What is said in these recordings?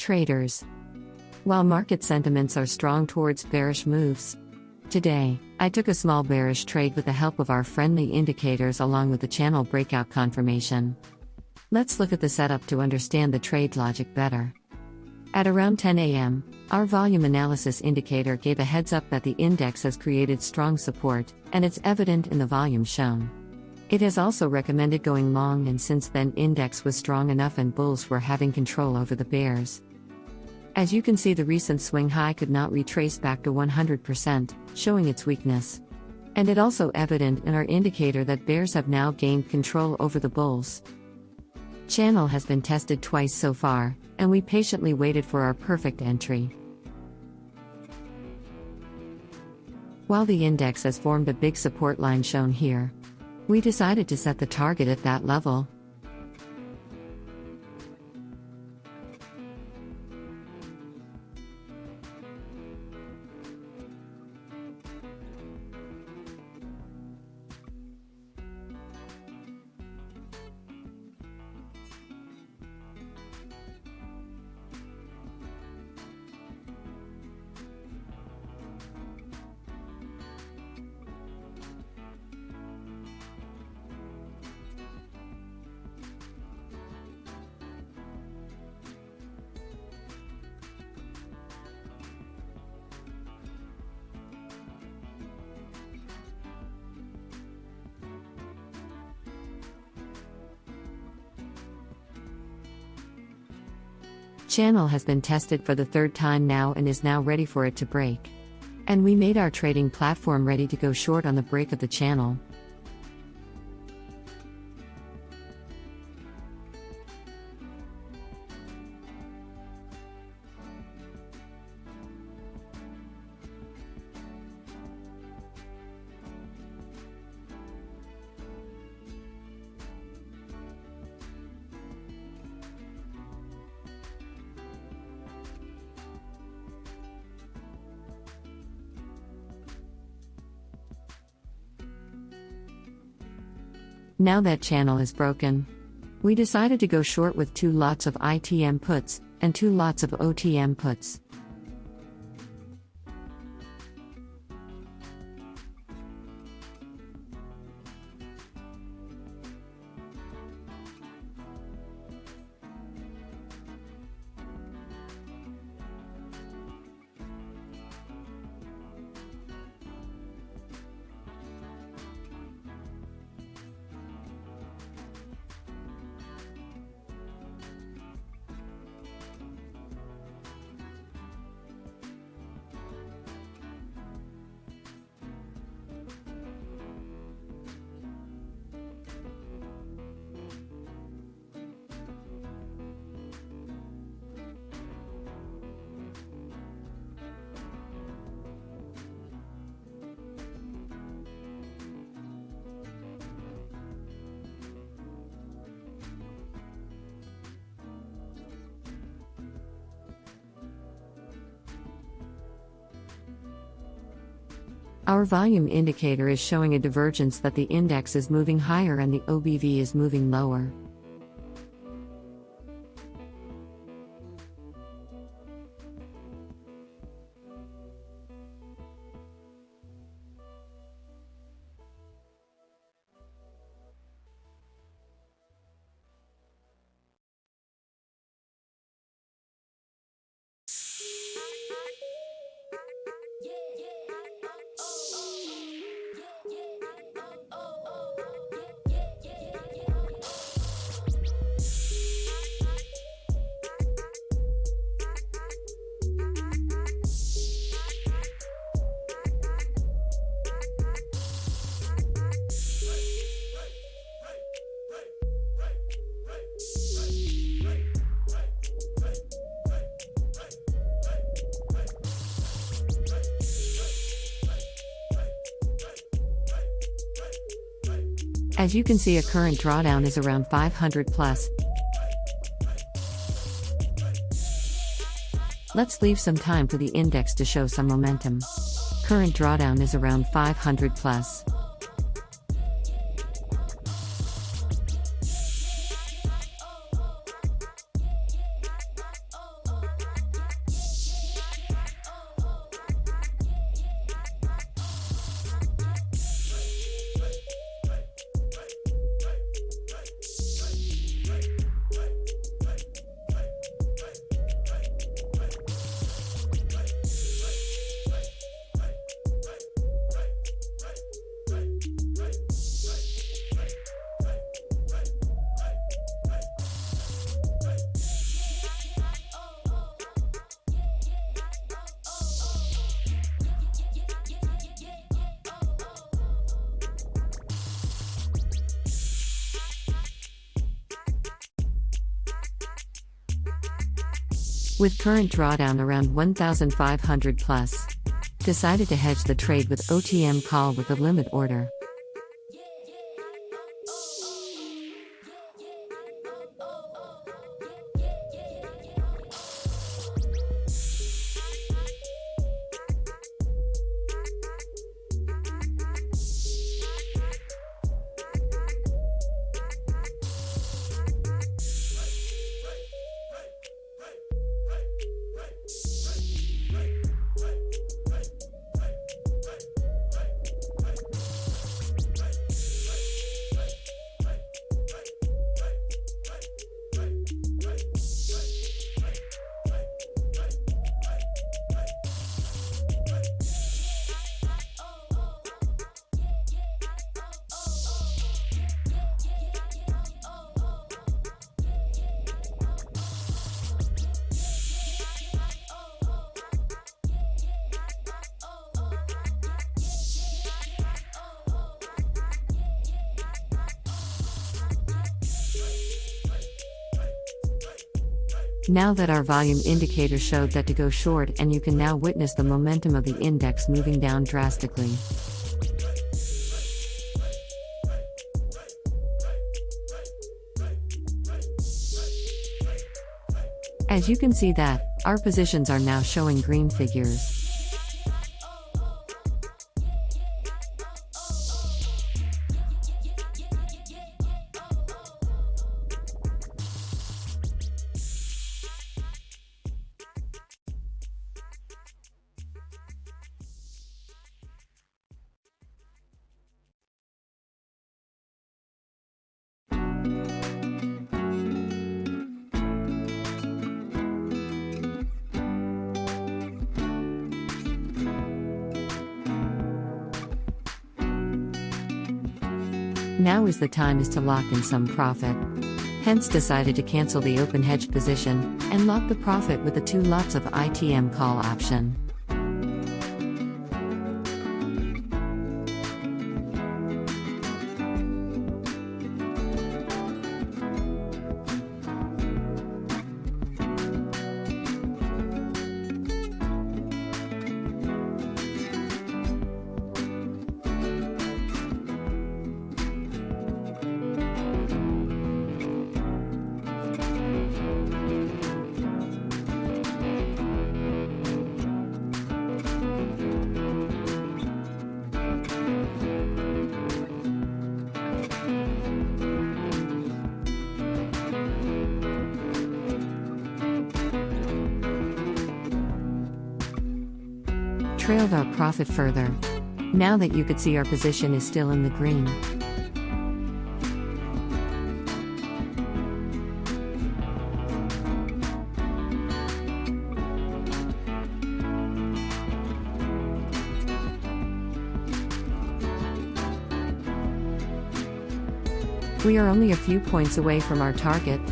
Traders. While market sentiments are strong towards bearish moves, today, I took a small bearish trade with the help of our friendly indicators along with the channel breakout confirmation. Let's look at the setup to understand the trade logic better. At around 10 a.m., our volume analysis indicator gave a heads up that the index has created strong support, and it's evident in the volume shown. It has also recommended going long, and since then index was strong enough and bulls were having control over the bears. As you can see, the recent swing high could not retrace back to 100%, showing its weakness. And it also evident in our indicator that bears have now gained control over the bulls. Channel has been tested twice so far, and we patiently waited for our perfect entry. While the index has formed a big support line shown here, we decided to set the target at that level. Channel has been tested for the third time now and is now ready for it to break. And we made our trading platform ready to go short on the break of the channel. Now that channel is broken, we decided to go short with 2 lots of ITM puts and 2 lots of OTM puts. Our volume indicator is showing a divergence that the index is moving higher and the OBV is moving lower. As you can see, a current drawdown is around 500 plus. Let's leave some time for the index to show some momentum. Current drawdown is around 500 plus. with current drawdown around 1,500 plus. Decided to hedge the trade with OTM call with a limit order. Now that our volume indicator showed that to go short, and you can now witness the momentum of the index moving down drastically. As you can see that, our positions are now showing green figures. Now is the time to lock in some profit. Hence decided to cancel the open hedge position, and lock the profit with the 2 lots of ITM call option. Trailed our profit further. Now that you could see our position is still in the green. We are only a few points away from our target.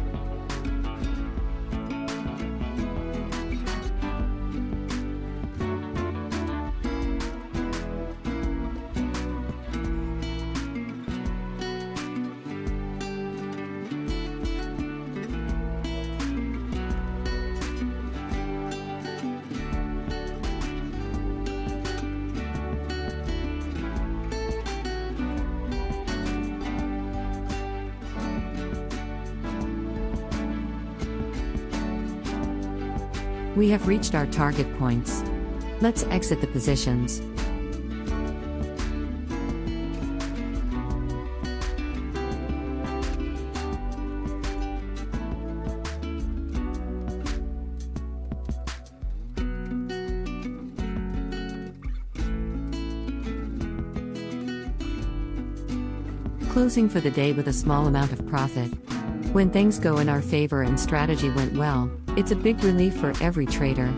We have reached our target points. Let's exit the positions. Closing for the day with a small amount of profit. When things go in our favor and strategy went well, it's a big relief for every trader.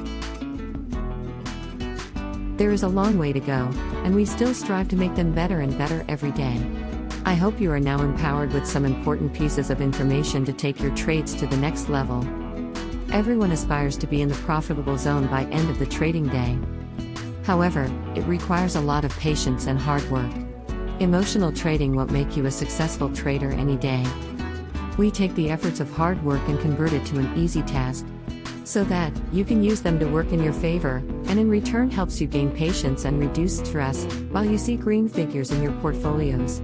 There is a long way to go, and we still strive to make them better and better every day. I hope you are now empowered with some important pieces of information to take your trades to the next level. Everyone aspires to be in the profitable zone by end of the trading day. However, it requires a lot of patience and hard work. Emotional trading won't make you a successful trader any day. We take the efforts of hard work and convert it to an easy task. so that you can use them to work in your favor, and in return helps you gain patience and reduce stress while you see green figures in your portfolios.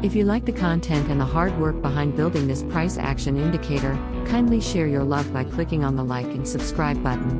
If you like the content and the hard work behind building this price action indicator, kindly share your love by clicking on the like and subscribe button.